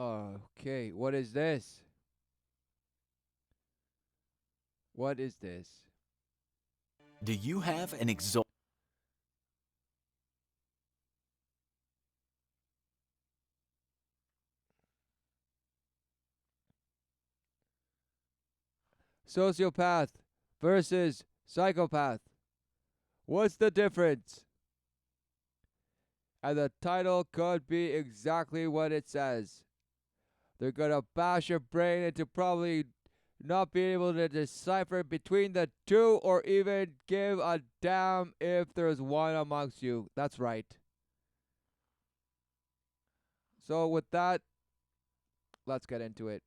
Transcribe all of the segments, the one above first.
Okay, what is this? What is this? Do you have an exalted Sociopath versus psychopath. What's the difference? And the title could be exactly what it says. They're gonna bash your brain into probably not being able to decipher between the two or even give a damn if there's one amongst you. That's right. So, with that, let's get into it.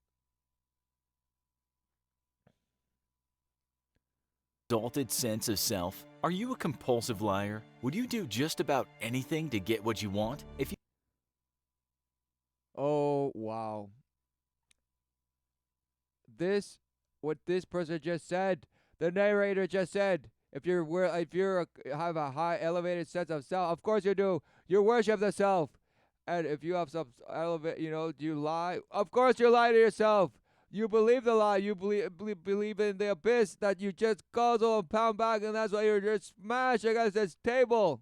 sense of self? Are you a compulsive liar? Would you do just about anything to get what you want? If you Oh, wow. This, what this person just said, the narrator just said, if you're have a high elevated sense of self, of course you do. You worship the self. And if you have some elevate, do you lie? Of course you lie to yourself. You believe the lie. You believe in the abyss that you just guzzle and pound back, and that's why you're just smashed against this table.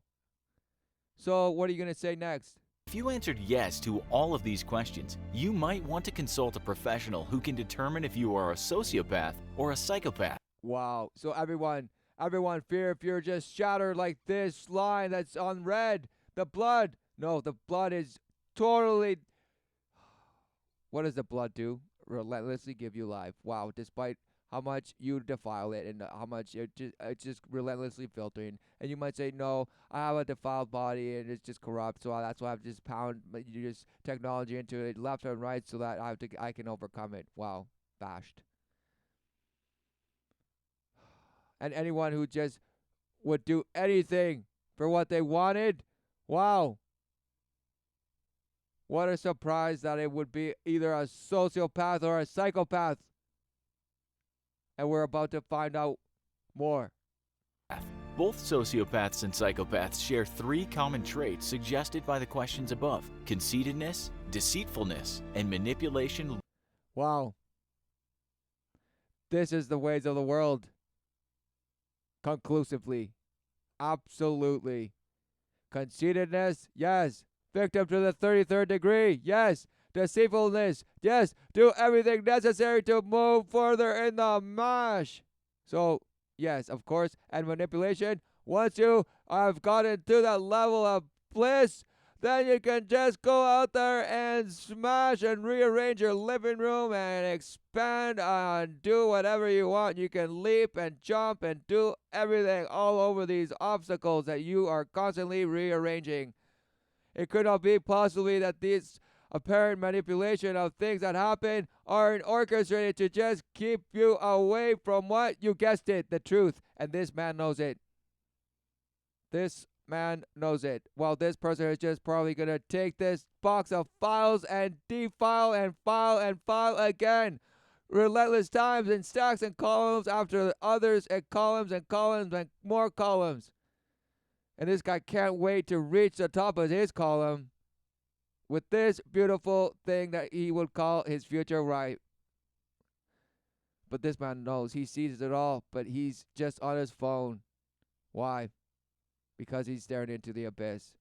So what are you gonna say next? If you answered yes to all of these questions, you might want to consult a professional who can determine if you are a sociopath or a psychopath. Wow. So everyone, fear if you're just shattered like this line that's on red. The blood. No, the blood is totally. What does the blood do? Relentlessly give you life. Wow. Despite how much you defile it and how much it's just relentlessly filtering. And you might say, no, I have a defiled body and it's just corrupt. So that's why I have to just pound you just technology into it left and right so that I can overcome it. Wow. Bashed. And anyone who just would do anything for what they wanted. Wow. What a surprise that it would be either a sociopath or a psychopath. And we're about to find out more. Both sociopaths and psychopaths share three common traits suggested by the questions above: conceitedness, deceitfulness, and manipulation. Wow. This is the ways of the world. Conclusively. Absolutely. Conceitedness, yes. Victim to the 33rd degree, yes. Deceitfulness, yes. Do everything necessary to move further in the mash. So, yes, of course. And manipulation, once you have gotten to that level of bliss, then you can just go out there and smash and rearrange your living room and expand and do whatever you want. You can leap and jump and do everything all over these obstacles that you are constantly rearranging. It could not be possibly that these apparent manipulation of things that happen are orchestrated to just keep you away from what you guessed it, the truth. And this man knows it. This man knows it. Well, this person is just probably going to take this box of files and defile and file again. Relentless times in stacks and columns after others and columns and columns and more columns. And this guy can't wait to reach the top of his column with this beautiful thing that he would call his future wife. But this man knows, he sees it all, but he's just on his phone. Why? Because he's staring into the abyss.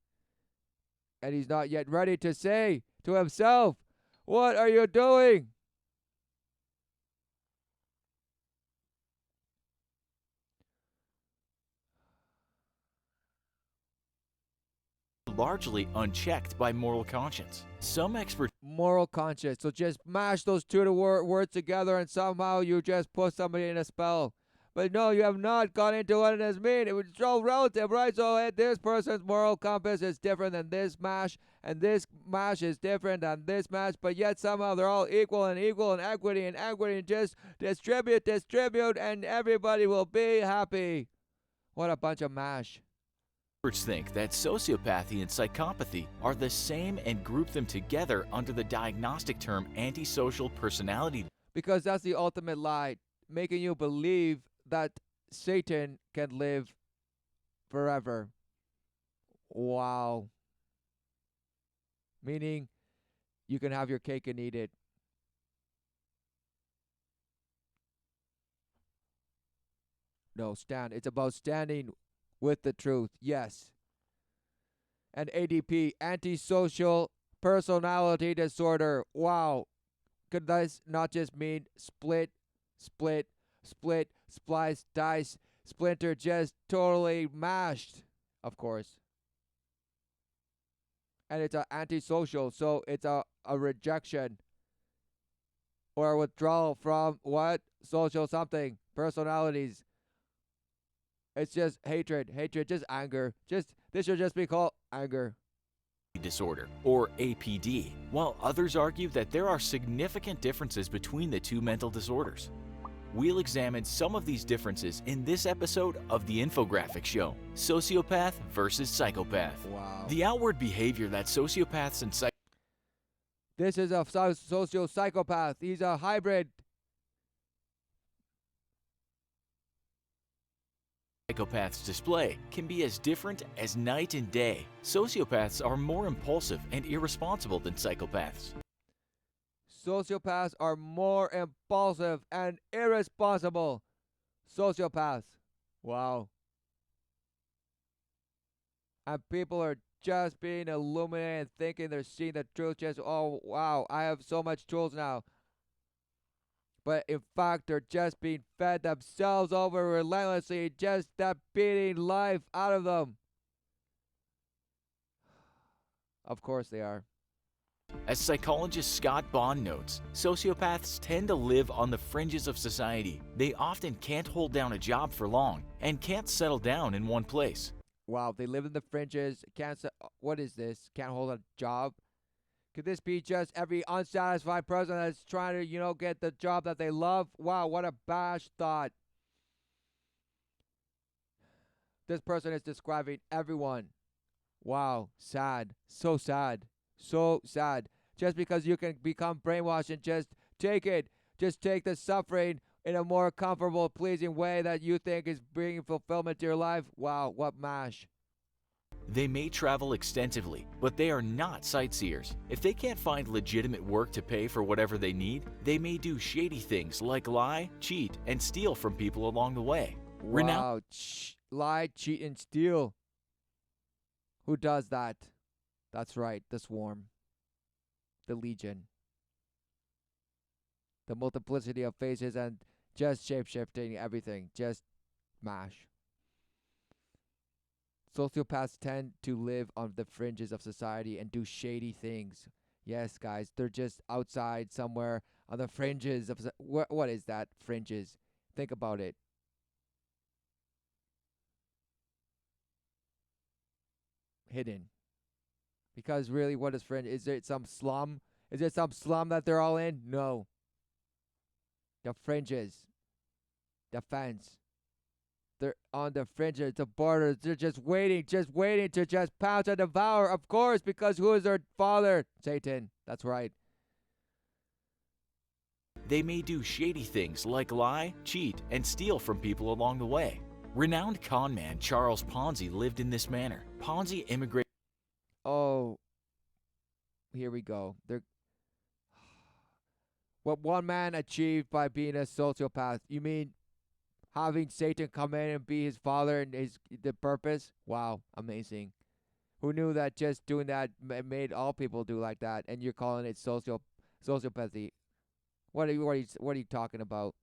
And he's not yet ready to say to himself, what are you doing? Largely unchecked by moral conscience. Some experts Moral conscience. So just mash those two words together and somehow you just put somebody in a spell. But no, you have not gone into what it means. It was all relative, right? So this person's moral compass is different than this mash, and this mash is different than this mash, but yet somehow they're all equal and equity and equity, and just distribute, and everybody will be happy. What a bunch of mash. think that sociopathy and psychopathy are the same and group them together under the diagnostic term antisocial personality. Because that's the ultimate lie, making you believe that Satan can live forever. Wow. Meaning you can have your cake and eat it. No, stand. It's about standing with the truth. Yes. And ADP, antisocial personality disorder. Wow. Could this not just mean split, split, split, splice, dice, splinter, just totally mashed? Of course. And it's an antisocial, so it's a rejection or a withdrawal from what? Social something. Personalities. It's just hatred, just anger. This should just be called anger. Disorder, or APD, while others argue that there are significant differences between the two mental disorders. We'll examine some of these differences in this episode of the infographic show, Sociopath versus Psychopath. Wow. The outward behavior that sociopaths and This is a socio-psychopath. He's a hybrid. Psychopaths display can be as different as night and day. Sociopaths are more impulsive and irresponsible than psychopaths. Sociopaths are more impulsive and irresponsible. Sociopaths. Wow. And people are just being illuminated and thinking they're seeing the truth. Just, oh, wow, I have so much tools now. But in fact, they're just being fed themselves over relentlessly, just that beating life out of them. Of course they are. As psychologist Scott Bond notes, sociopaths tend to live on the fringes of society. They often can't hold down a job for long and can't settle down in one place. Wow, they live in the fringes. What is this? Can't hold a job? Could this be just every unsatisfied person that's trying to, get the job that they love? Wow, what a bash thought. This person is describing everyone. Wow, sad. So sad. So sad. Just because you can become brainwashed and just take it. Just take the suffering in a more comfortable, pleasing way that you think is bringing fulfillment to your life. Wow, what mash. They may travel extensively, but they are not sightseers. If they can't find legitimate work to pay for whatever they need, they may do shady things like lie, cheat, and steal from people along the way. Wow, lie, cheat, and steal. Who does that? That's right, the swarm. The legion. The multiplicity of faces and just shape-shifting everything. Just mash. Sociopaths tend to live on the fringes of society and do shady things. Yes, guys, they're just outside somewhere on the fringes of... What is that, fringes? Think about it. Hidden. Because really, what is fringe? Is it some slum? Is it some slum that they're all in? No. The fringes. The fence. They're on the fringes, the borders. They're just waiting to just pounce and devour. Of course, because who is their father? Satan. That's right. They may do shady things like lie, cheat, and steal from people along the way. Renowned conman Charles Ponzi lived in this manner. Ponzi immigrated. Oh, here we go. What one man achieved by being a sociopath. You mean having Satan come in and be his father and the purpose? Wow, amazing. Who knew that just doing that made all people do like that? And you're calling it sociopathy? What are you talking about?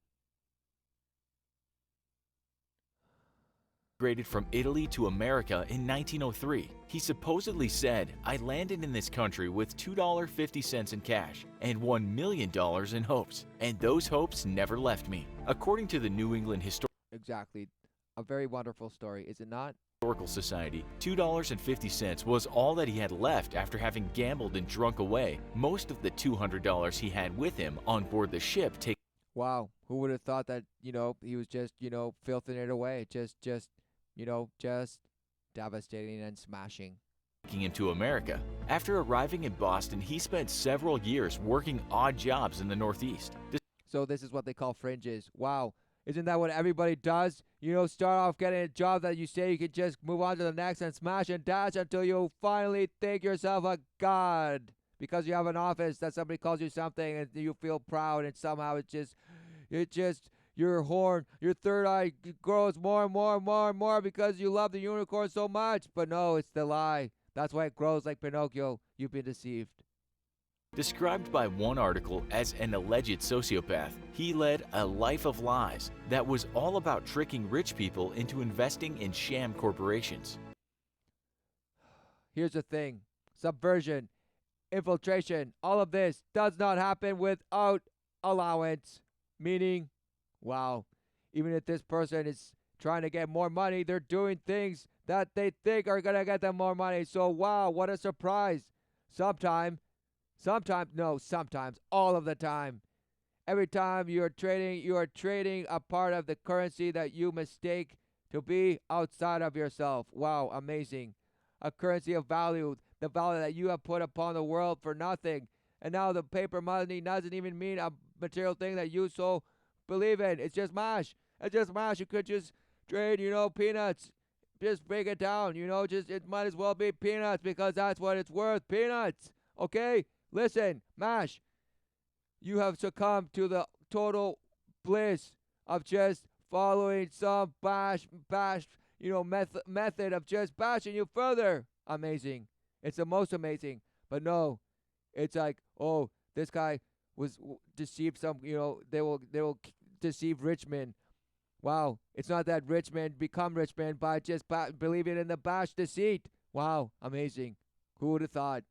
Migrated from Italy to America in 1903. He supposedly said, "I landed in this country with $2.50 in cash and $1 million in hopes, and those hopes never left me." According to the New England Exactly. A very wonderful story, is it not? Historical Society, $2.50 was all that he had left after having gambled and drunk away most of the $200 he had with him on board the ship. Wow, who would have thought that, he was just, filthing it away, just devastating and smashing. Taking him to America. After arriving in Boston, he spent several years working odd jobs in the Northeast. So this is what they call fringes. Wow. Isn't that what everybody does? Start off getting a job that you say you could just move on to the next and smash and dash until you finally think yourself a god. because you have an office that somebody calls you something and you feel proud, and somehow it just your third eye grows more and more and more and more because you love the unicorn so much. But no, it's the lie. That's why it grows like Pinocchio. You've been deceived. Described by one article as an alleged sociopath, he led a life of lies that was all about tricking rich people into investing in sham corporations. Here's the thing: subversion, infiltration, all of this does not happen without allowance. Meaning, wow, even if this person is trying to get more money, they're doing things that they think are going to get them more money. So, wow, what a surprise. Sometimes, sometimes, all of the time. Every time you are trading a part of the currency that you mistake to be outside of yourself. Wow, amazing. A currency of value, the value that you have put upon the world for nothing. And now the paper money doesn't even mean a material thing that you so believe in. It's just mash. It's just mash. You could just trade, peanuts. Just break it down, it might as well be peanuts because that's what it's worth. Peanuts. Okay? Listen, mash. You have succumbed to the total bliss of just following some method of just bashing you further. Amazing. It's the most amazing. But no, it's like, oh, this guy was deceived they will deceive rich men. Wow, it's not that rich men become rich men by just believing in the bash deceit. Wow, amazing. Who would have thought?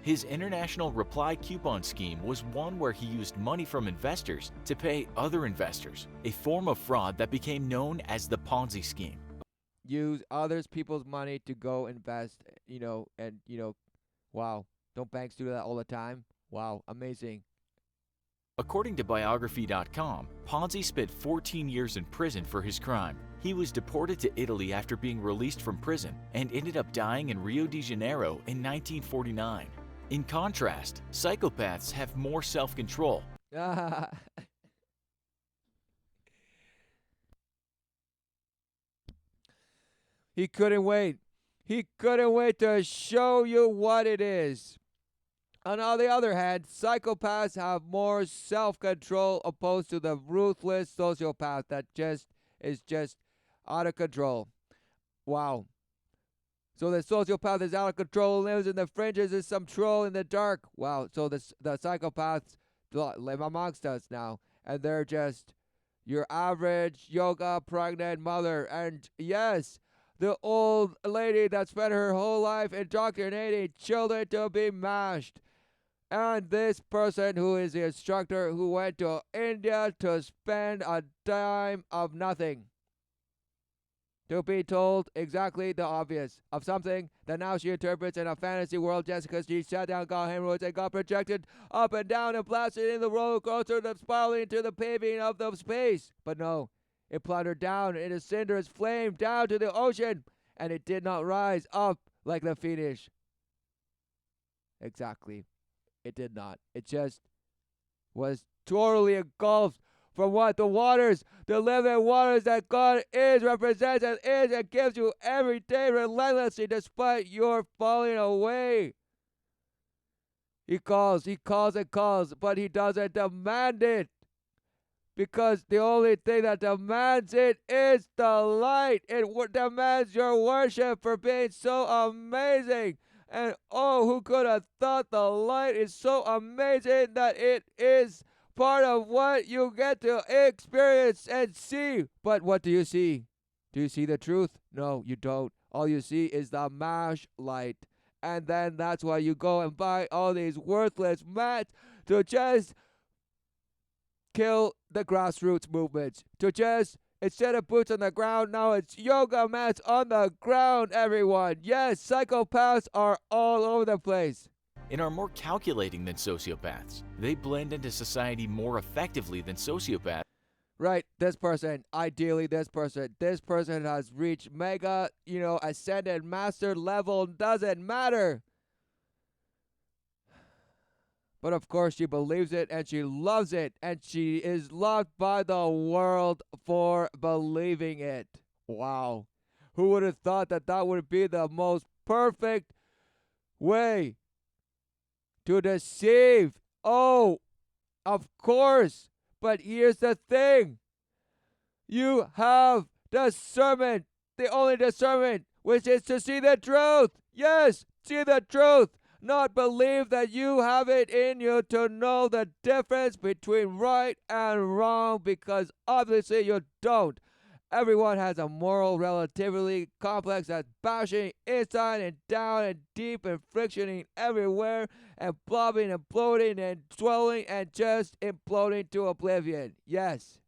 His international reply coupon scheme was one where he used money from investors to pay other investors, a form of fraud that became known as the Ponzi scheme. Use others people's money to go invest, wow. Don't banks do that all the time? Wow, amazing. According to biography.com, Ponzi spent 14 years in prison for his crime. He was deported to Italy after being released from prison and ended up dying in Rio de Janeiro in 1949. In contrast, psychopaths have more self-control. He couldn't wait. He couldn't wait to show you what it is. On the other hand, psychopaths have more self-control opposed to the ruthless sociopath that is just out of control. Wow. So the sociopath is out of control, lives in the fringes, is some troll in the dark. Wow. So the psychopaths live amongst us now, and they're just your average yoga pregnant mother. And yes, the old lady that spent her whole life indoctrinating children to be mashed. And this person who is the instructor who went to India to spend a dime of nothing to be told exactly the obvious of something that now she interprets in a fantasy world just because she sat down, got hemorrhoids, and got projected up and down and blasted in the roller coaster that's spiraling into the paving of the space. But no, it plundered down in a cinderous flame down to the ocean, and it did not rise up like the phoenix. Exactly. It did not. It just was totally engulfed from what? The waters, the living waters that God is, represents, and is, and gives you every day relentlessly despite your falling away. He calls, and calls, but he doesn't demand it. Because the only thing that demands it is the light. It demands your worship for being so amazing. And oh, who could have thought the light is so amazing that it is part of what you get to experience and see. But what do you see? Do you see the truth? No, you don't. All you see is the mash light. And then that's why you go and buy all these worthless mats to just kill the grassroots movements. To just, instead of boots on the ground, now it's yoga mats on the ground, everyone. Yes, psychopaths are all over the place. And are more calculating than sociopaths. They blend into society more effectively than sociopaths. Right, this person, ideally this person has reached mega, ascended master level, doesn't matter. But of course she believes it and she loves it, and she is loved by the world for believing it. Wow. Who would have thought that would be the most perfect way To deceive. Oh, of course. But here's the thing. You have discernment, the only discernment, which is to see the truth. Yes, see the truth. Not believe that you have it in you to know the difference between right and wrong, because obviously you don't. Everyone has a moral relativity complex that's bashing inside and down and deep and frictioning everywhere and blobbing and bloating and swelling and just imploding to oblivion. Yes.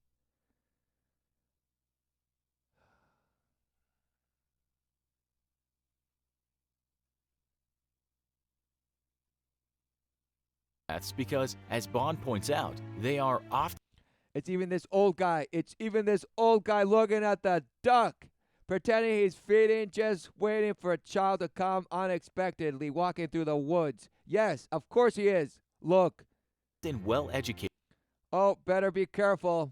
That's because, as Bond points out, they are often It's even this old guy. It's even this old guy looking at the duck, pretending he's feeding, just waiting for a child to come unexpectedly walking through the woods. Yes, of course he is. Look. well educated Oh, better be careful.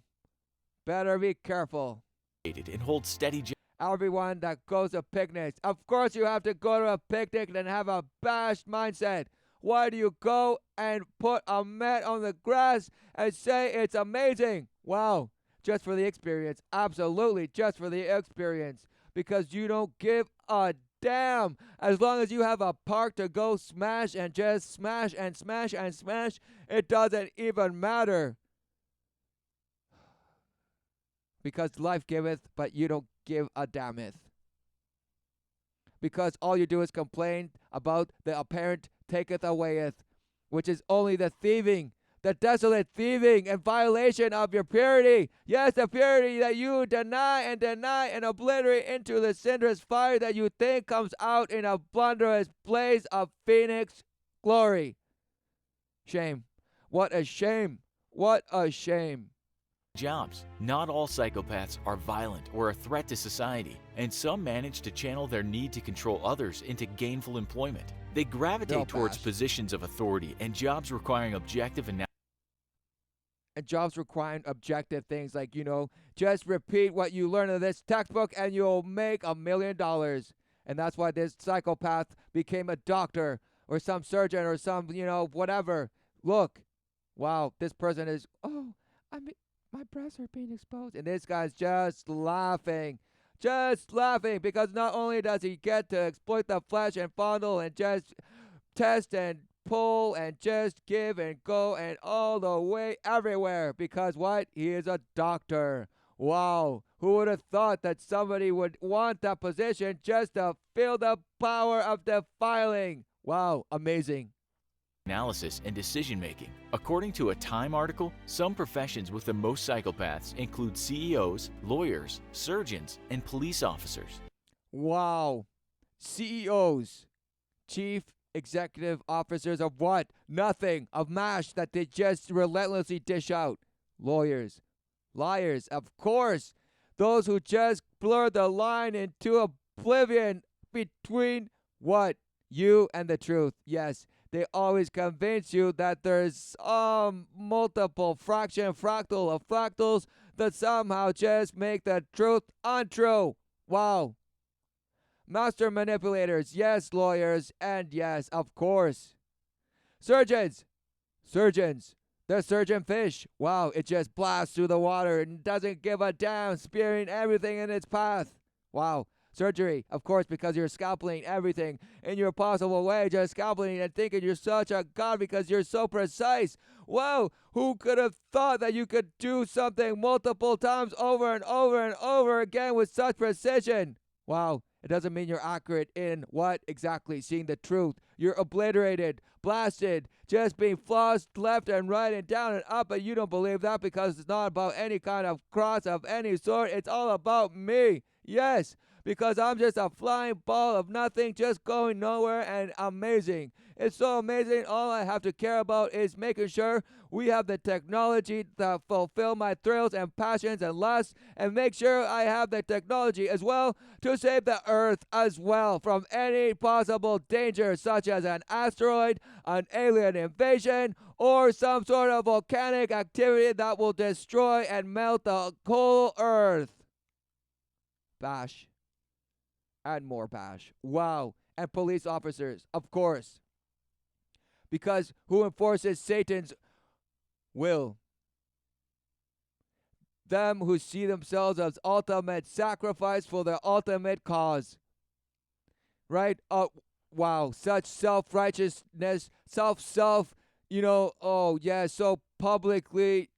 Better be careful. and hold steady Everyone that goes to picnics. Of course you have to go to a picnic and have a bashed mindset. Why do you go and put a mat on the grass and say it's amazing? Wow, just for the experience. Absolutely, just for the experience. Because you don't give a damn. As long as you have a park to go smash and just smash and smash and smash, it doesn't even matter. Because life giveth, but you don't give a damneth. Because all you do is complain about the apparent taketh awayeth, which is only the thieving, the desolate thieving and violation of your purity. Yes, the purity that you deny and obliterate into the cinderous fire that you think comes out in a blunderous blaze of phoenix glory. Shame. What a shame. What a shame. jobs. Not all psychopaths are violent or a threat to society, and some manage to channel their need to control others into gainful employment. They gravitate towards positions of authority and jobs requiring objective analysis. And jobs requiring objective things like, just repeat what you learn in this textbook and you'll make $1 million. And that's why this psychopath became a doctor or some surgeon or some, whatever. Look, wow, this person is, my breasts are being exposed. And this guy's just laughing because not only does he get to exploit the flesh and fondle and just test and pull and just give and go and all the way everywhere, because what? He is a doctor. Wow, who would have thought that somebody would want that position just to feel the power of defiling? Wow, amazing. Analysis and decision making. According to a Time article, some professions with the most psychopaths include CEOs, lawyers, surgeons, and police officers. Wow. CEOs, chief executive officers of what? Nothing. Of MASH that they just relentlessly dish out. Lawyers, liars, of course. Those who just blur the line into oblivion between what? You and the truth. Yes. They always convince you that there's multiple fractal of fractals that somehow just make the truth untrue. Wow. Master manipulators, yes, lawyers, and yes, of course. Surgeons. The surgeon fish. Wow, it just blasts through the water and doesn't give a damn, spearing everything in its path. Wow. Surgery, of course, because you're scalpeling everything in your possible way, just scalpeling and thinking you're such a god because you're so precise. Wow, who could have thought that you could do something multiple times over and over and over again with such precision? Wow, it doesn't mean you're accurate in what exactly? Seeing the truth. You're obliterated, blasted, just being flossed left and right and down and up, but you don't believe that because it's not about any kind of cross of any sort. It's all about me. Yes. Because I'm just a flying ball of nothing, just going nowhere and amazing. It's so amazing. All I have to care about is making sure we have the technology to fulfill my thrills and passions and lusts, and make sure I have the technology as well to save the earth as well from any possible danger, such as an asteroid, an alien invasion, or some sort of volcanic activity that will destroy and melt the whole earth. Bash. And more bash. Wow. And police officers, of course. Because who enforces Satan's will? Them who see themselves as ultimate sacrifice for their ultimate cause. Right? Wow, such self-righteousness, self, oh yeah, so publicly,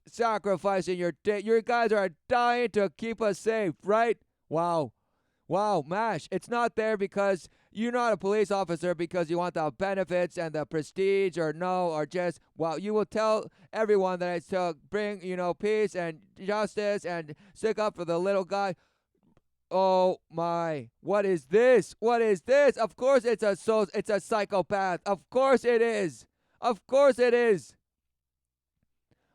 sacrificing your guys are dying to keep us safe, right? Wow. Wow, MASH, it's not there because you're not a police officer because you want the benefits and the prestige or just, well, you will tell everyone that it's to bring, peace and justice and stick up for the little guy. Oh my, what is this? What is this? Of course it's a psychopath. Of course it is. Of course it is.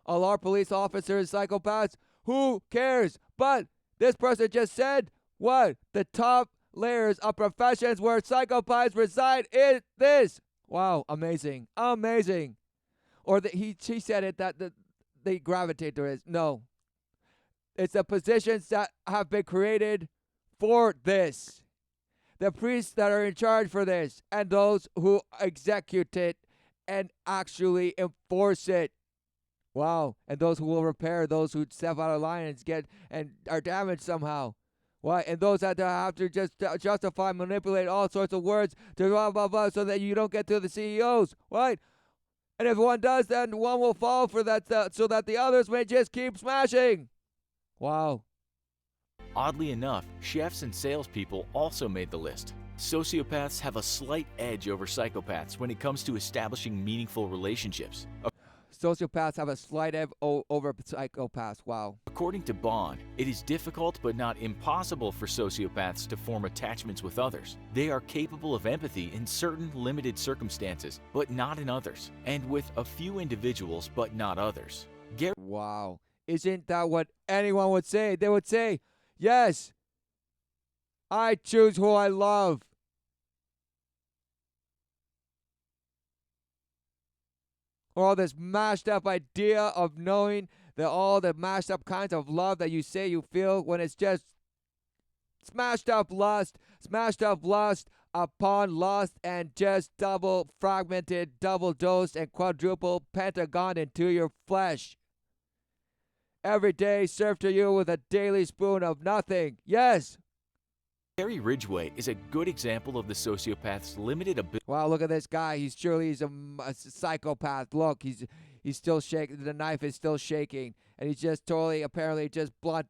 All our police officers psychopaths? Who cares? But this person just said what? The top layers of professions where psychopaths reside is this. Wow, amazing. Amazing. Or she said it that they gravitate to it. No. It's the positions that have been created for this. The priests that are in charge for this and those who execute it and actually enforce it. Wow. And those who will repair those who step out of line and are damaged somehow. Why? And those that have to just justify, manipulate all sorts of words to blah, blah, blah, so that you don't get to the CEOs. Right? And if one does, then one will fall for that so that the others may just keep smashing. Wow. Oddly enough, chefs and salespeople also made the list. Sociopaths have a slight edge over psychopaths when it comes to establishing meaningful relationships. Sociopaths have a slight edge over psychopaths. Wow. According to Bond, it is difficult but not impossible for sociopaths to form attachments with others. They are capable of empathy in certain limited circumstances, but not in others, and with a few individuals, but not others. Wow. Isn't that what anyone would say? They would say, yes, I choose who I love. Or all this mashed up idea of knowing that all the mashed up kinds of love that you say you feel when it's just smashed up lust upon lust and just double fragmented, double dosed and quadruple pentagon into your flesh. Every day served to you with a daily spoon of nothing. Yes. Gary Ridgway is a good example of the sociopath's limited ability. Wow, look at this guy. He's a psychopath. Look, he's still shaking. The knife is still shaking, and he's just totally, apparently, just blunt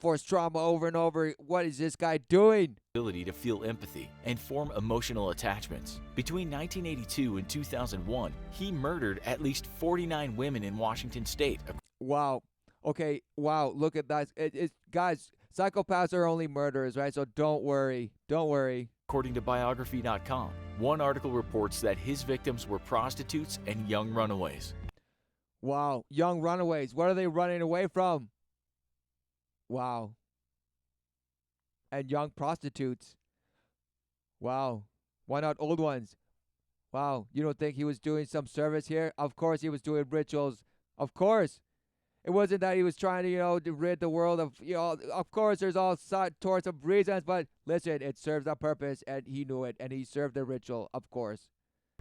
force trauma over and over. What is this guy doing? Ability to feel empathy and form emotional attachments. Between 1982 and 2001, he murdered at least 49 women in Washington State. Wow. Okay. Wow. Look at that. Guys. Psychopaths are only murderers, right? So don't worry. Don't worry. According to biography.com, one article reports that his victims were prostitutes and young runaways. Wow. Young runaways. What are they running away from? Wow. And young prostitutes. Wow. Why not old ones? Wow. You don't think he was doing some service here? Of course he was doing rituals. Of course. It wasn't that he was trying to rid the world of, of course there's all sorts of reasons, but listen, it serves a purpose, and he knew it, and he served the ritual, of course.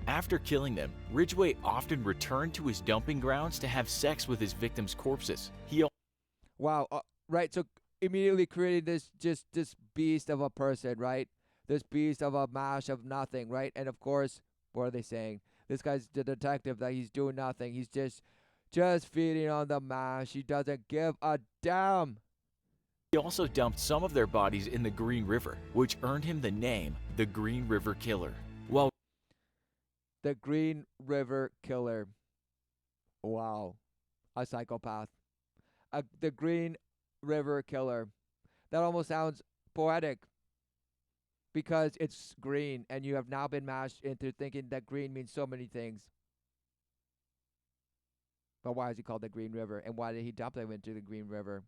After killing them, Ridgway often returned to his dumping grounds to have sex with his victims' corpses. Wow, right, so immediately created this beast of a person, right? This beast of a mash of nothing, right? And of course, what are they saying? This guy's the detective that he's doing nothing. He's just feeding on the mash. He doesn't give a damn. He also dumped some of their bodies in the Green River, which earned him the name the Green River Killer. The Green River Killer. Wow. A psychopath. The Green River Killer. That almost sounds poetic because it's green, and you have now been mashed into thinking that green means so many things. But why is he called the Green River? And why did he dump them into the Green River?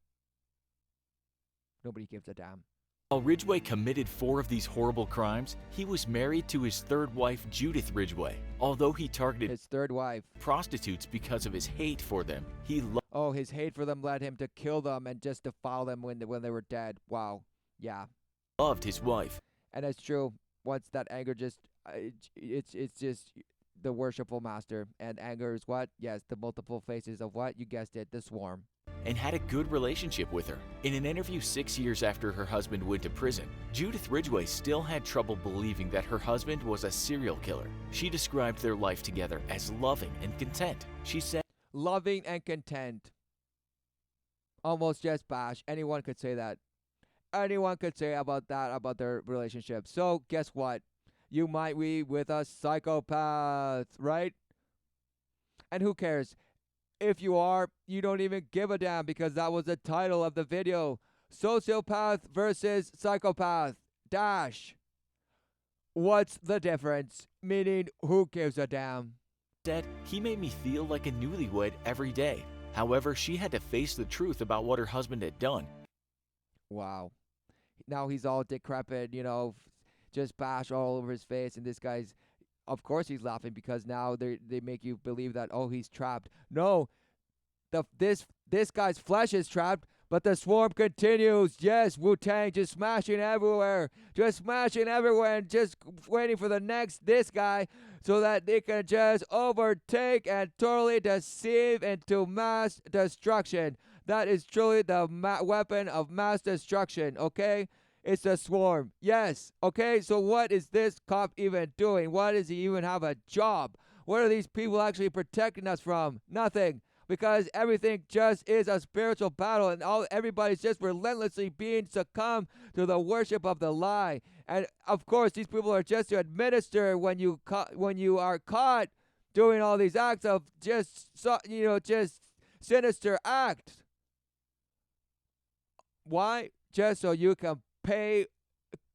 Nobody gives a damn. While Ridgway committed 4 of these horrible crimes, he was married to his third wife, Judith Ridgway. Although he targeted his third wife, prostitutes, because of his hate for them, his hate for them led him to kill them and just defile them when they were dead. Wow. Yeah. Loved his wife. And that's true. Once that anger it's just the worshipful master. And anger is what? Yes, the multiple faces of what? You guessed it, the swarm. And had a good relationship with her. In an interview 6 years after her husband went to prison, Judith Ridgway still had trouble believing that her husband was a serial killer. She described their life together as loving and content. She said, Loving and content. Almost just bash. Anyone could say that. Anyone could say about that, about their relationship. So guess what? You might be with a psychopath, right? And who cares? If you are, you don't even give a damn because that was the title of the video. Sociopath versus psychopath. Dash. What's the difference? Meaning, who gives a damn? said, he made me feel like a newlywed every day. However, she had to face the truth about what her husband had done. Wow. Now he's all decrepit, just bash all over his face. And this guy's, of course he's laughing because now they make you believe that, oh, he's trapped. No, this guy's flesh is trapped, but the swarm continues. Yes, Wu-Tang just smashing everywhere. Just smashing everywhere and just waiting for the next this guy so that they can just overtake and totally deceive into mass destruction. That is truly the weapon of mass destruction, okay? It's a swarm. Yes, okay? So what is this cop even doing? Why does he even have a job? What are these people actually protecting us from? Nothing. Because everything just is a spiritual battle and everybody's just relentlessly being succumbed to the worship of the lie. And of course, these people are just to administer when you are caught doing all these acts of just sinister acts. Why? Just so you can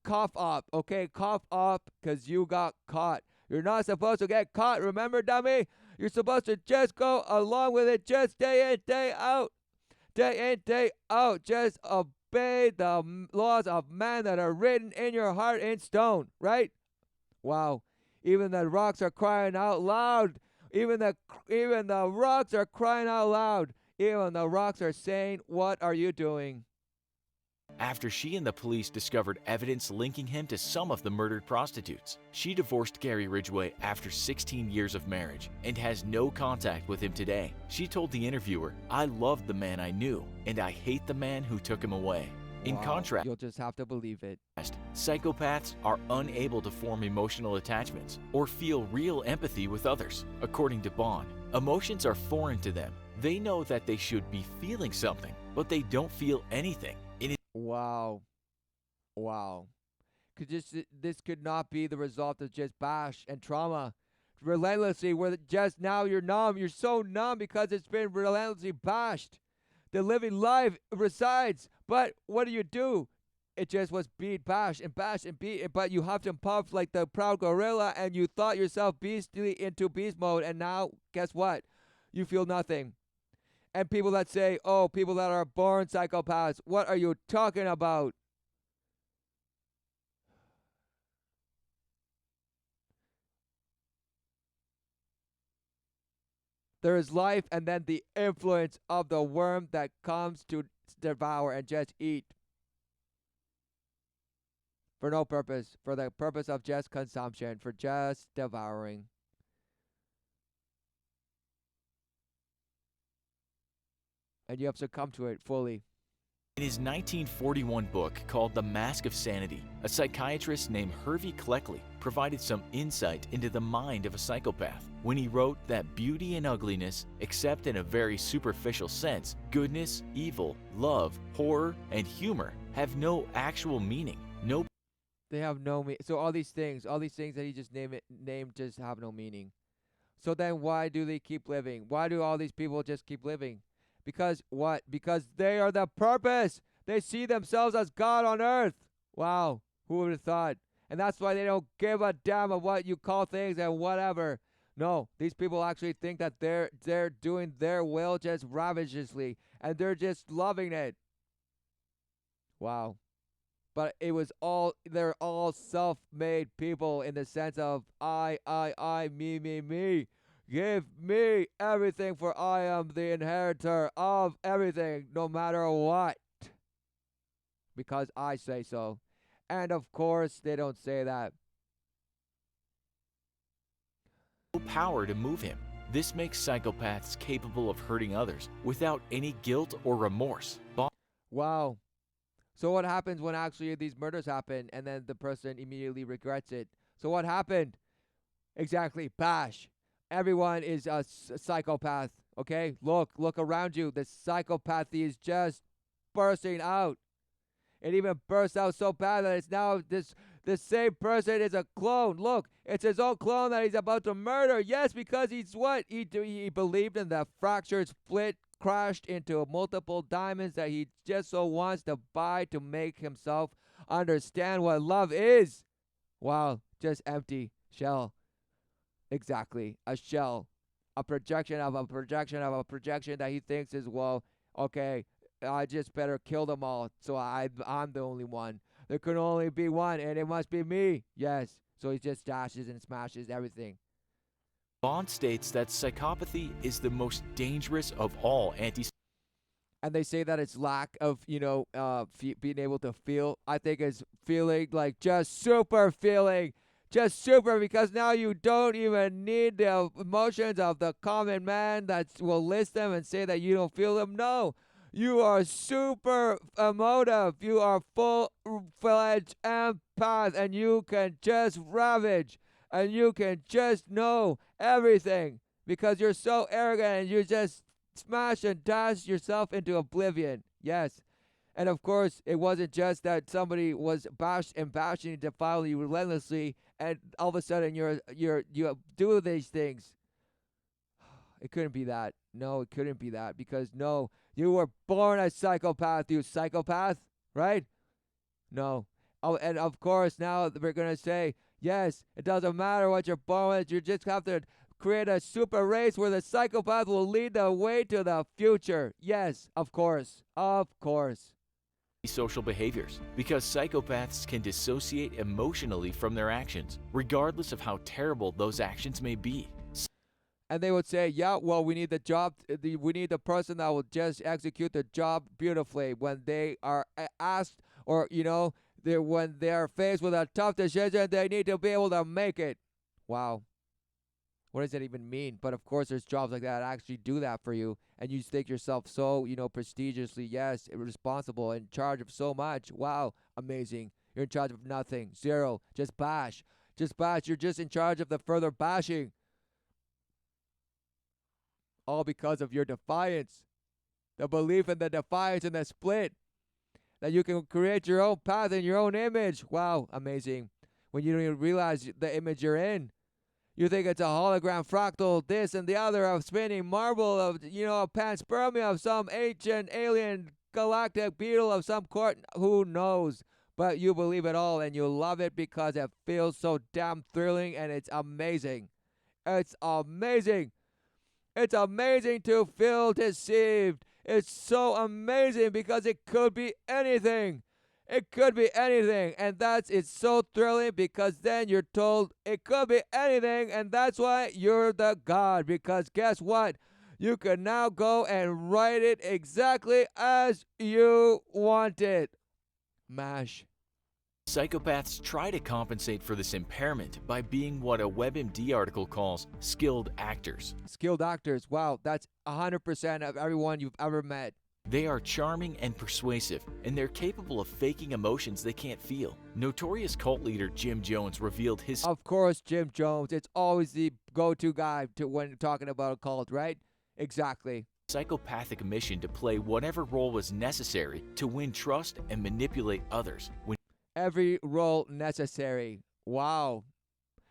cough up, okay? Cough up because you got caught. You're not supposed to get caught, remember, dummy? You're supposed to just go along with it, just day in, day out. Day in, day out. Just obey the laws of man that are written in your heart in stone, right? Wow. Even the rocks are crying out loud. Even the rocks are crying out loud. Even the rocks are saying, what are you doing? After she and the police discovered evidence linking him to some of the murdered prostitutes, she divorced Gary Ridgway after 16 years of marriage and has no contact with him today. She told the interviewer, "I loved the man I knew, and I hate the man who took him away." In contrast, you'll just have to believe it. Psychopaths are unable to form emotional attachments or feel real empathy with others. According to Bond, emotions are foreign to them. They know that they should be feeling something, but they don't feel anything. Wow. This could not be the result of just bash and trauma. Relentlessly, where just now you're numb. You're so numb because it's been relentlessly bashed. The living life resides. But what do? It just was beat, bash, and beat. But you huffed and puffed like the proud gorilla, and you thought yourself beastly into beast mode. And now, guess what? You feel nothing. And people that say, oh, people that are born psychopaths, what are you talking about? There is life and then the influence of the worm that comes to devour and just eat. For no purpose, for the purpose of just consumption, for just devouring. And you have succumbed to it fully. In his 1941 book called The Mask of Sanity, a psychiatrist named Hervey Cleckley provided some insight into the mind of a psychopath when he wrote that beauty and ugliness, except in a very superficial sense, goodness, evil, love, horror, and humor have no actual meaning. They have no meaning. So all these things that he just named just have no meaning. So then why do they keep living? Why do all these people just keep living? Because what? Because they are the purpose. They see themselves as God on earth. Wow. Who would have thought? And that's why they don't give a damn of what you call things and whatever. No, these people actually think that they're doing their will just ravagiously. And they're just loving it. Wow. But they're all self-made people in the sense of I, me. Give me everything, for I am the inheritor of everything, no matter what. Because I say so. And of course, they don't say that. no power to move him. This makes psychopaths capable of hurting others without any guilt or remorse. Wow. So what happens when actually these murders happen and then the person immediately regrets it? So what happened? Exactly. Bash. Everyone is a psychopath. Okay? Look around you. The psychopathy is just bursting out. It even bursts out so bad that it's now this same person is a clone. Look, it's his own clone that he's about to murder. Yes, because he's what? He believed in the fractured split, crashed into multiple diamonds that he just so wants to buy to make himself understand what love is. Wow, just empty shell. Exactly, a shell. A projection of a projection of a projection that he thinks is, well, okay, I just better kill them all, so I'm the only one. There can only be one, and it must be me. Yes. So he just dashes and smashes everything. Bond states that psychopathy is the most dangerous of all and they say that it's lack of, being able to feel. I think it's feeling like just super feeling. Just super, because now you don't even need the emotions of the common man that will list them and say that you don't feel them. No. You are super emotive. You are full-fledged empath, and you can just ravage, and you can just know everything because you're so arrogant, and you just smash and dash yourself into oblivion. Yes. And of course, it wasn't just that somebody was bashing and defiling you relentlessly, and all of a sudden you do these things. It couldn't be that. No, it couldn't be that, because no, you were born a psychopath, you psychopath, right? No. Oh, and of course now we're gonna say, yes, it doesn't matter what you're born with. You just have to create a super race where the psychopath will lead the way to the future. Yes, of course. Of course. Social behaviors, because psychopaths can dissociate emotionally from their actions, regardless of how terrible those actions may be. And they would say, yeah, well, we need the job. We need the person that will just execute the job beautifully when they are asked, or, when they're faced with a tough decision, they need to be able to make it. Wow. What does that even mean? But of course, there's jobs like that actually do that for you. And you think yourself so, prestigiously, yes, responsible, in charge of so much. Wow, amazing. You're in charge of nothing. Zero. Just bash. Just bash. You're just in charge of the further bashing. All because of your defiance. The belief in the defiance and the split. That you can create your own path and your own image. Wow, amazing. When you don't even realize the image you're in. You think it's a hologram, fractal, this and the other, of spinning marble, of, a panspermia of some ancient alien galactic beetle of some sort. Who knows? But you believe it all, and you love it because it feels so damn thrilling, and it's amazing. It's amazing. It's amazing to feel deceived. It's so amazing because it could be anything. It could be anything, and it's so thrilling, because then you're told it could be anything, and that's why you're the god, because guess what? You can now go and write it exactly as you want it. MASH. Psychopaths try to compensate for this impairment by being what a WebMD article calls skilled actors. Skilled actors. Wow, that's 100% of everyone you've ever met. They are charming and persuasive, and they're capable of faking emotions they can't feel. Notorious cult leader Jim Jones revealed his... Of course, Jim Jones. It's always the go-to guy when talking about a cult, right? Exactly. Psychopathic mission to play whatever role was necessary to win trust and manipulate others. Every role necessary. Wow.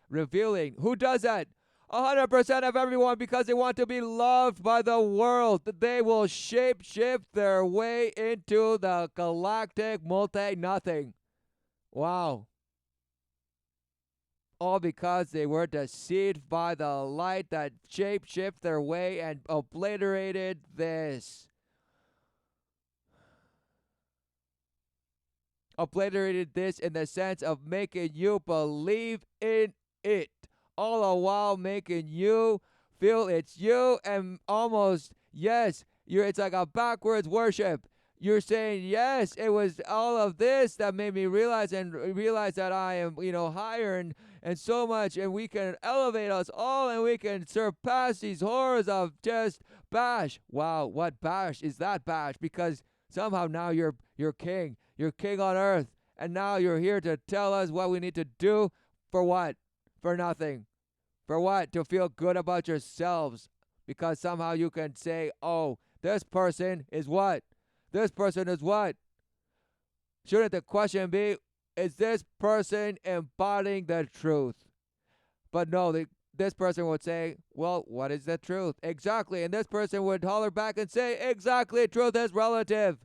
Revealing. Who does that? 100% of everyone, because they want to be loved by the world. They will shape-shift their way into the galactic multi-nothing. Wow. All because they were deceived by the light that shape-shift their way and obliterated this. Obliterated this in the sense of making you believe in it. All the while making you feel it's you, and almost, yes, it's like a backwards worship. you're saying, yes, it was all of this that made me realize that I am, higher and so much, and we can elevate us all, and we can surpass these horrors of just bash. Wow, what bash is that bash? Because somehow now you're king. You're king on earth, and now you're here to tell us what we need to do. For what? For nothing. For what? To feel good about yourselves. Because somehow you can say, oh, this person is what? This person is what? Shouldn't the question be, is this person embodying the truth? But no, this person would say, well, what is the truth? Exactly. And this person would holler back and say, exactly, truth is relative.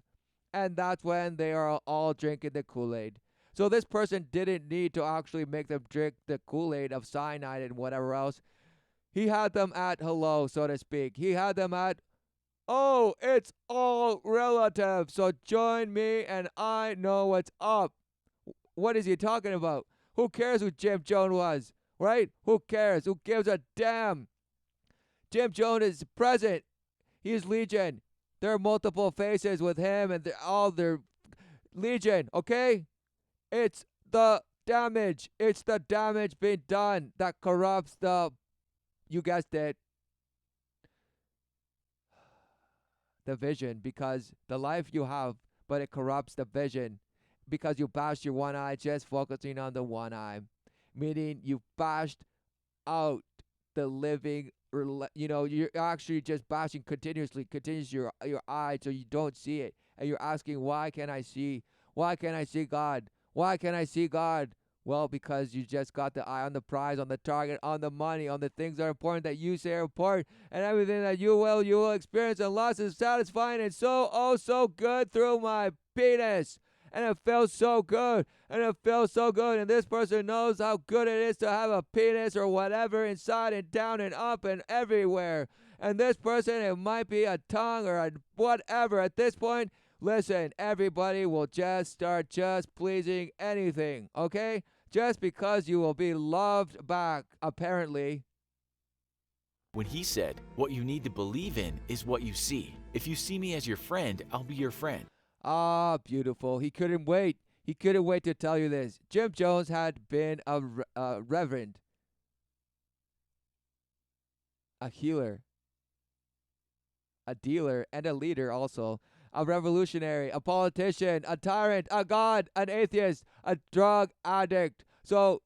And that's when they are all drinking the Kool-Aid. So this person didn't need to actually make them drink the Kool-Aid of cyanide and whatever else. He had them at hello, so to speak. He had them at, oh, it's all relative. So join me and I know what's up. What is he talking about? Who cares who Jim Jones was? Right? Who cares? Who gives a damn? Jim Jones is present. He's Legion. There are multiple faces with him and all their Legion, okay? It's the damage. It's the damage being done that corrupts you guessed it, the vision, because the life you have, but it corrupts the vision because you bashed your one eye just focusing on the one eye, meaning you bashed out the living, you're actually just bashing continuously your eye so you don't see it, and you're asking, why can't I see God? Why can't I see God? Well, because you just got the eye on the prize, on the target, on the money, on the things that are important that you say are important, and everything that you will experience and loss is satisfying and so good through my penis. And it feels so good. And this person knows how good it is to have a penis or whatever inside and down and up and everywhere. And this person, it might be a tongue or a whatever. At this point, listen, everybody will just start just pleasing anything, okay? Just because you will be loved back, apparently. When he said, what you need to believe in is what you see. If you see me as your friend, I'll be your friend. Ah, beautiful. He couldn't wait. He couldn't wait to tell you this. Jim Jones had been a reverend, a healer, a dealer, and a leader also. A revolutionary, a politician, a tyrant, a god, an atheist, a drug addict. So,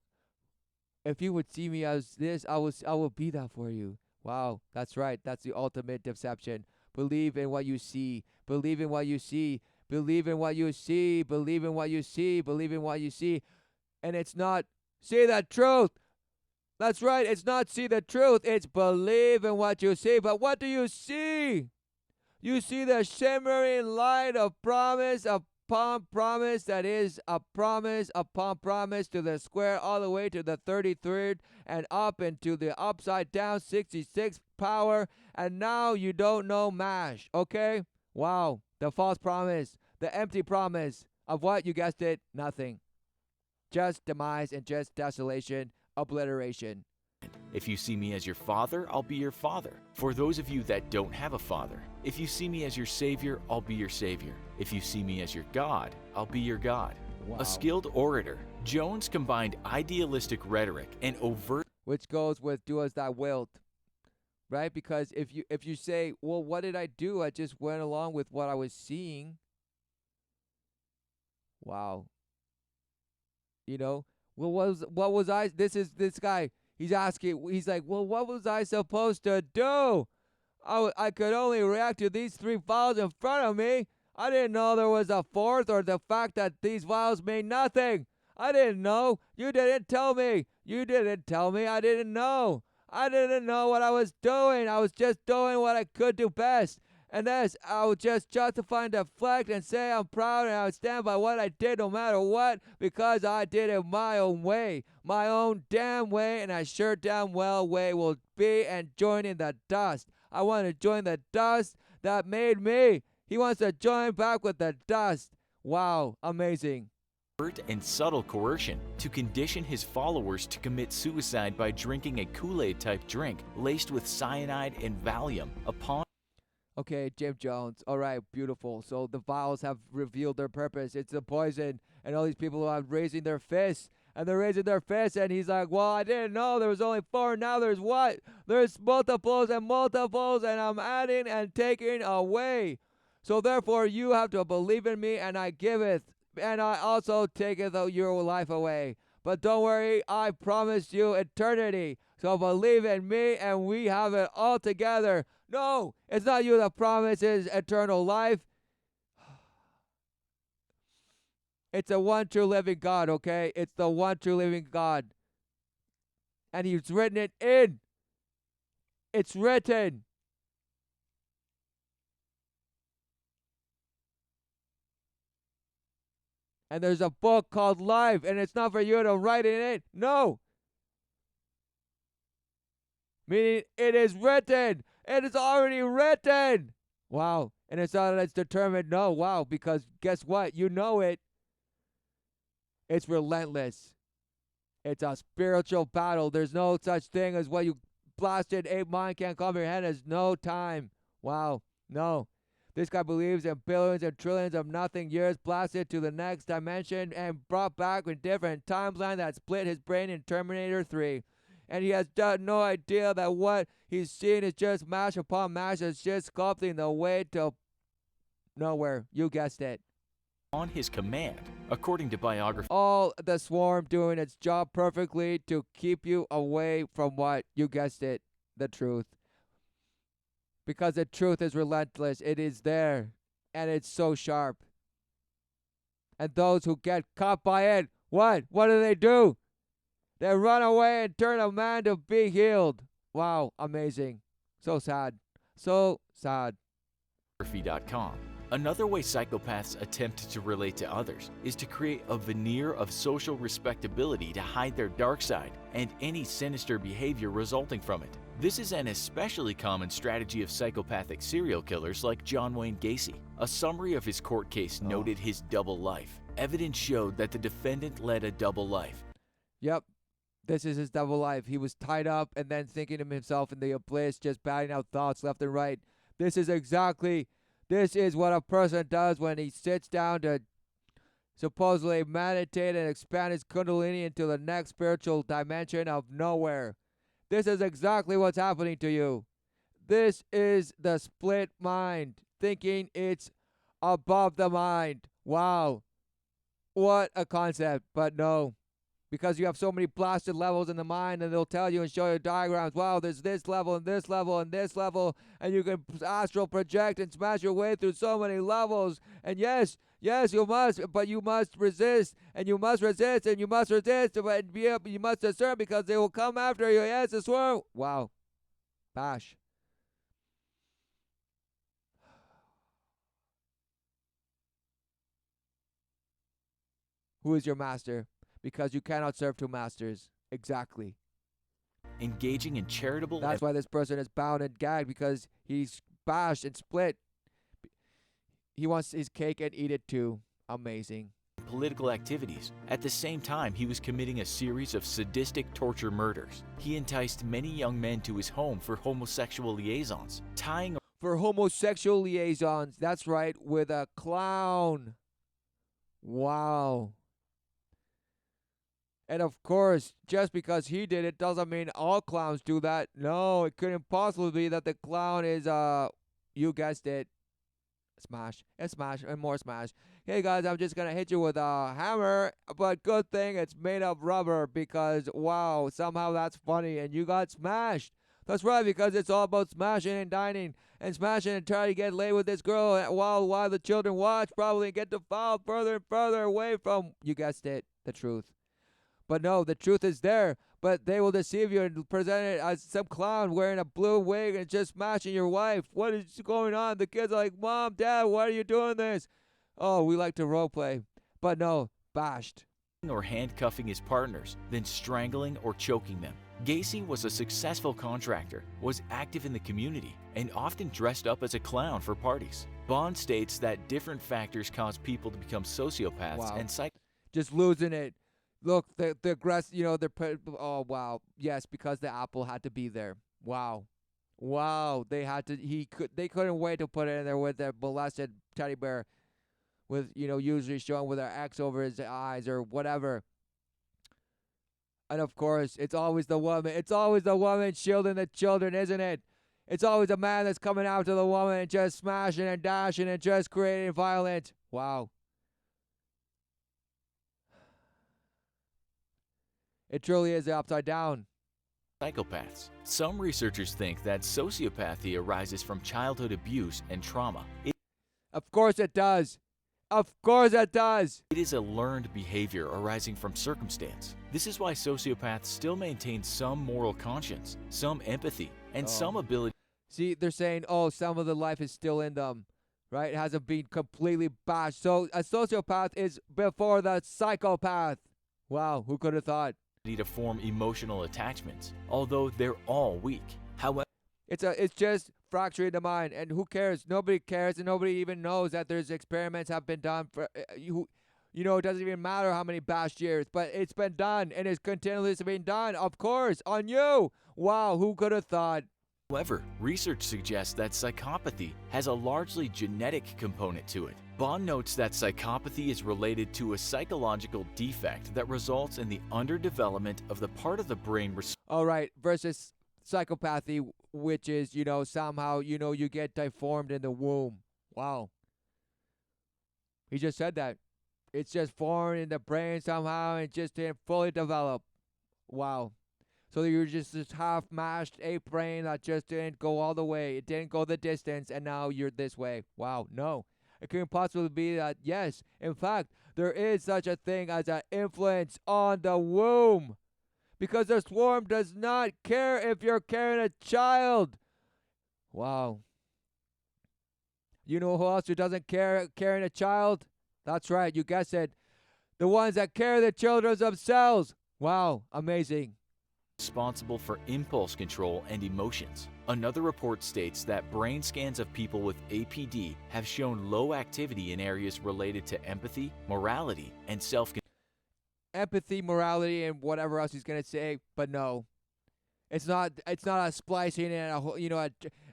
if you would see me as this, I will be that for you. Wow, that's right. That's the ultimate deception. Believe in what you see. Believe in what you see. Believe in what you see. Believe in what you see. Believe in what you see. And it's not see the truth. That's right. It's not see the truth. It's believe in what you see. But what do you see? You see the shimmering light of promise, upon promise that is a promise upon promise to the square all the way to the 33rd and up into the upside down 66 power. And now you don't know MASH, okay? Wow, the false promise, the empty promise of what? You guessed it, nothing. Just demise and just desolation, obliteration. If you see me as your father, I'll be your father. For those of you that don't have a father, if you see me as your savior, I'll be your savior. If you see me as your God, I'll be your God. Wow. A skilled orator, Jones combined idealistic rhetoric and overt, which goes with do as thou wilt, right? Because if you say, well, what did I do? I just went along with what I was seeing. Wow. Well, what was I? This guy. He's asking, he's like, well, what was I supposed to do? I could only react to these 3 files in front of me. I didn't know there was a 4th, or the fact that these files mean nothing. I didn't know. You didn't tell me. You didn't tell me. I didn't know. I didn't know what I was doing. I was just doing what I could do best. And this, I would just justify and deflect and say I'm proud and I would stand by what I did no matter what, because I did it my own way, my own damn way, and I sure damn well way will be and join in the dust. I want to join the dust that made me. He wants to join back with the dust. Wow, amazing. And subtle coercion to condition his followers to commit suicide by drinking a Kool-Aid type drink laced with cyanide and Valium upon Okay, Jim Jones. All right, beautiful. So the vials have revealed their purpose. It's the poison, and all these people are raising their fists, and they're raising their fists, and he's like, "Well, I didn't know there was only four. Now there's what? There's multiples and multiples, and I'm adding and taking away. So therefore, you have to believe in me, and I giveth, and I also taketh your life away. But don't worry, I promised you eternity. So believe in me, and we have it all together." No, it's not you that promises eternal life. It's the one true living God, okay? It's the one true living God. And he's written it in. It's written. And there's a book called Life, and it's not for you to write in it. No. Meaning it is written. It is already written. Wow. And it's not that it's determined. No, wow. Because guess what? You know it. It's relentless. It's a spiritual battle. There's no such thing as what you blasted ape mind can't comprehend. There's no time. Wow. No. This guy believes in billions and trillions of nothing years blasted to the next dimension and brought back in different timeline that split his brain in Terminator 3. And he has no idea that what he's seeing is just mash upon mash. It's just sculpting the way to nowhere. You guessed it. On his command, according to biography. All the swarm doing its job perfectly to keep you away from what? You guessed it. The truth. Because the truth is relentless. It is there. And it's so sharp. And those who get caught by it, what? What do? They run away and turn a man to be healed. Wow, amazing. So sad. So sad. Biography.com. Another way psychopaths attempt to relate to others is to create a veneer of social respectability to hide their dark side and any sinister behavior resulting from it. This is an especially common strategy of psychopathic serial killers like John Wayne Gacy. A summary of his court case noted his double life. Evidence showed that the defendant led a double life. Yep. This is his double life. He was tied up and then thinking to himself in the abyss, just batting out thoughts left and right. This is what a person does when he sits down to supposedly meditate and expand his kundalini into the next spiritual dimension of nowhere. This is exactly what's happening to you. This is the split mind, thinking it's above the mind. Wow. What a concept, but no. Because you have so many blasted levels in the mind, and they'll tell you and show you diagrams. Wow, there's this level and this level and this level, and you can astral project and smash your way through so many levels. And yes, you must, but you must resist, and you must resist, and you must resist, but you must discern because they will come after you. Yes, the swarm. Wow, bash. Who is your master? Because you cannot serve two masters. Exactly. Engaging in charitable... That's why this person is bound and gagged, because he's bashed and split. He wants his cake and eat it too. Amazing. Political activities. At the same time, he was committing a series of sadistic torture murders. He enticed many young men to his home for homosexual liaisons, tying... For homosexual liaisons. That's right, with a clown. Wow. And of course, just because he did it doesn't mean all clowns do that. No, it couldn't possibly be that the clown is, you guessed it, smash, and smash, and more smash. Hey guys, I'm just gonna hit you with a hammer, but good thing it's made of rubber, because wow, somehow that's funny, and you got smashed. That's right, because it's all about smashing and dining, and smashing and trying to get laid with this girl while the children watch, probably get defiled further and further away from, you guessed it, the truth. But no, the truth is there. But they will deceive you and present it as some clown wearing a blue wig and just smashing your wife. What is going on? The kids are like, Mom, Dad, why are you doing this? Oh, we like to role play. But no, bashed. Or handcuffing his partners, then strangling or choking them. Gacy was a successful contractor, was active in the community, and often dressed up as a clown for parties. Bond states that different factors cause people to become sociopaths and just losing it. Look, the grass, they're oh, wow. Yes, because the apple had to be there. Wow. Wow, they couldn't wait to put it in there with their molested teddy bear with, usually showing with their X over his eyes or whatever. And of course, it's always the woman. It's always the woman shielding the children, isn't it? It's always a man that's coming after the woman and just smashing and dashing and just creating violence. Wow. It truly is the upside down. Psychopaths. Some researchers think that sociopathy arises from childhood abuse and trauma. Of course it does. Of course it does. It is a learned behavior arising from circumstance. This is why sociopaths still maintain some moral conscience, some empathy, and some ability. See, they're saying, some of the life is still in them, right? It hasn't been completely bashed. So a sociopath is before the psychopath. Wow, who could have thought? To form emotional attachments, although they're all weak. However, it's just fracturing the mind, and who cares? Nobody cares, and nobody even knows that there's experiments have been done for it doesn't even matter how many bashed years, but it's been done, and it's continuously being done, of course, on you. Wow, who could have thought? However, research suggests that psychopathy has a largely genetic component to it. Bond notes that psychopathy is related to a psychological defect that results in the underdevelopment of the part of the brain. All right, versus psychopathy, which is, somehow, you get deformed in the womb. Wow. He just said that. It's just formed in the brain somehow and just didn't fully develop. Wow. So you're just this half-mashed ape brain that just didn't go all the way. It didn't go the distance, and now you're this way. Wow, no. It couldn't possibly be that, yes, in fact, there is such a thing as an influence on the womb. Because the swarm does not care if you're carrying a child. Wow. You know who else who doesn't care carrying a child? That's right, you guessed it. The ones that carry the children themselves. Wow, amazing. Responsible for impulse control and emotions. Another report states that brain scans of people with APD have shown low activity in areas related to empathy, morality, and self-control. Empathy, morality, and whatever else he's gonna say, but no, it's not a splicing and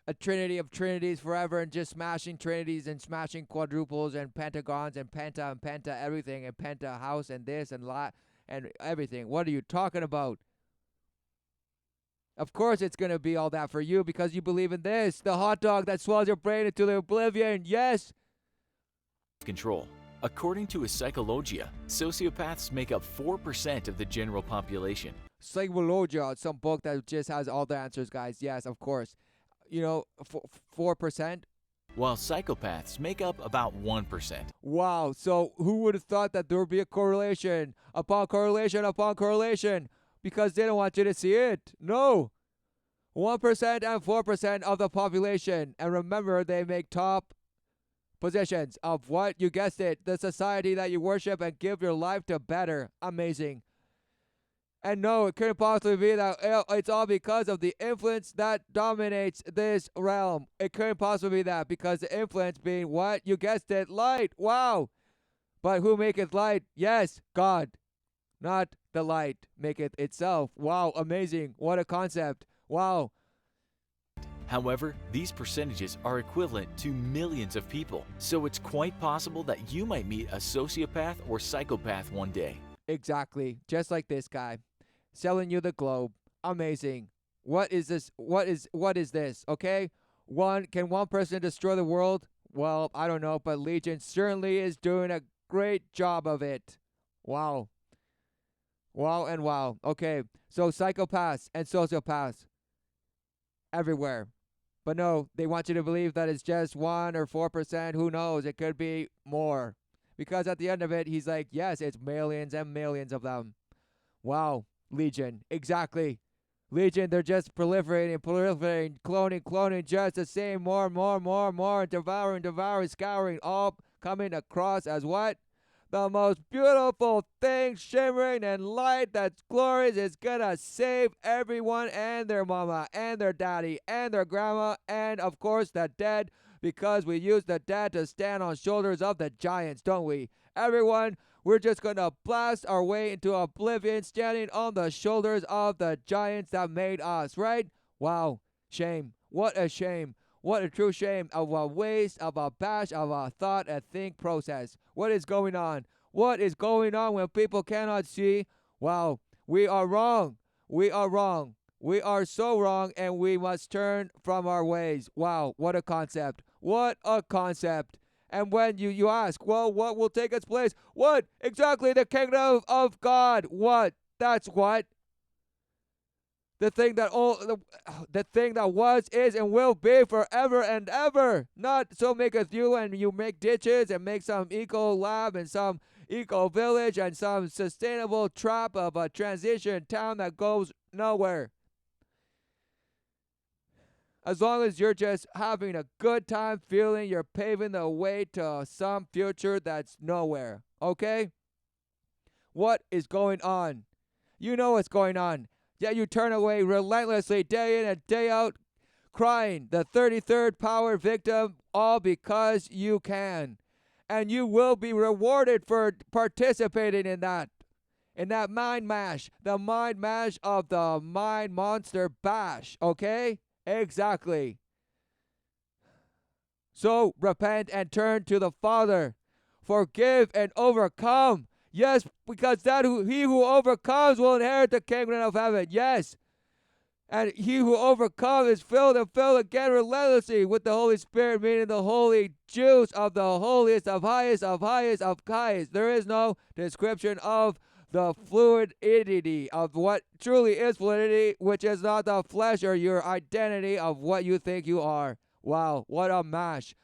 a trinity of trinities forever and just smashing trinities and smashing quadruples and pentagons and penta everything and penta house and this and lot and everything. What are you talking about? Of course it's going to be all that for you because you believe in this. The hot dog that swallows your brain into the oblivion. Yes. Control. According to a Psychologia, sociopaths make up 4% of the general population. Psychologia, some book that just has all the answers, guys. Yes, of course. 4%. While psychopaths make up about 1%. Wow. So who would have thought that there would be a correlation upon correlation upon correlation? Because they don't want you to see it. No. 1% and 4% of the population. And remember, they make top positions of what? You guessed it. The society that you worship and give your life to better. Amazing. And no, it couldn't possibly be that it's all because of the influence that dominates this realm. It couldn't possibly be that because the influence being what? You guessed it. Light. Wow. But who maketh light? Yes, God. Not the light maketh itself. Wow, amazing. What a concept. Wow. However, these percentages are equivalent to millions of people, so it's quite possible that you might meet a sociopath or psychopath one day. Exactly. Just like this guy. Selling you the globe. Amazing. What is this? What is this? Okay? Can one person destroy the world? Well, I don't know, but Legion certainly is doing a great job of it. Wow. Wow and wow. Okay, so psychopaths and sociopaths everywhere. But no, they want you to believe that it's just 1 or 4%. Who knows? It could be more. Because at the end of it, he's like, yes, it's millions and millions of them. Wow, Legion. Exactly. Legion, they're just proliferating, cloning, just the same, more, devouring, scouring, all coming across as what? The most beautiful thing, shimmering and light that's glorious is gonna save everyone and their mama and their daddy and their grandma and, of course, the dead, because we use the dead to stand on shoulders of the giants, don't we? Everyone, we're just gonna blast our way into oblivion standing on the shoulders of the giants that made us, right? Wow, shame. What a shame. What a true shame of a waste, of a bash, of a thought and think process. What is going on? What is going on when people cannot see? Wow, we are wrong. We are wrong. We are so wrong, and we must turn from our ways. Wow, what a concept. What a concept. And when you ask, well, what will take its place? What? Exactly, the kingdom of God. What? That's what. The thing that the thing that was, is, and will be forever and ever. Not so maketh you, and you make ditches and make some eco lab and some eco village and some sustainable trap of a transition town that goes nowhere. As long as you're just having a good time feeling you're paving the way to some future that's nowhere. Okay? What is going on? You know what's going on. Yet you turn away relentlessly day in and day out, crying, the 33rd power victim, all because you can. And you will be rewarded for participating in that. In that mind mash. The mind mash of the mind monster bash. Okay? Exactly. So repent and turn to the Father. Forgive and overcome. Yes, because he who overcomes will inherit the kingdom of heaven. Yes. And he who overcomes is filled and filled again relentlessly with the Holy Spirit, meaning the holy juice of the holiest of highest of highest of highest. There is no description of the fluidity of what truly is fluidity, which is not the flesh or your identity of what you think you are. Wow, what a mash.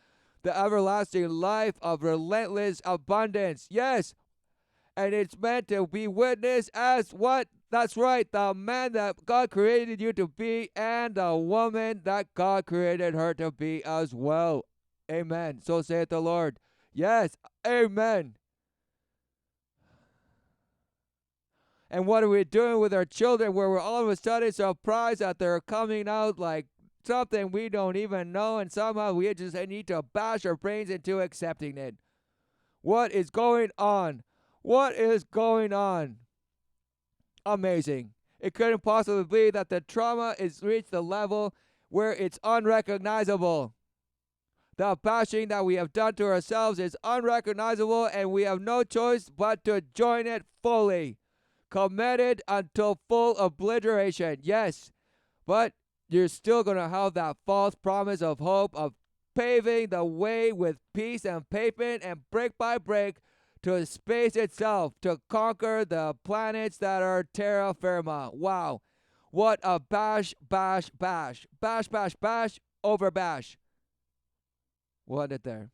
The everlasting life of relentless abundance. Yes, and it's meant to be witnessed as what? That's right, the man that God created you to be and the woman that God created her to be as well. Amen. So saith the Lord. Yes, amen. And what are we doing with our children where we're all of a sudden surprised that they're coming out like something we don't even know, and somehow we just need to bash our brains into accepting it? What is going on? What is going on? Amazing. It couldn't possibly be that the trauma is reached the level where it's unrecognizable. The bashing that we have done to ourselves is unrecognizable, and we have no choice but to join it fully. Committed until full obliteration. Yes, but you're still going to have that false promise of hope of paving the way with peace and pavement and brick by brick to space itself to conquer the planets that are terra firma. Wow. What a bash, bash, bash. Bash, bash, bash, over bash. We'll end it there.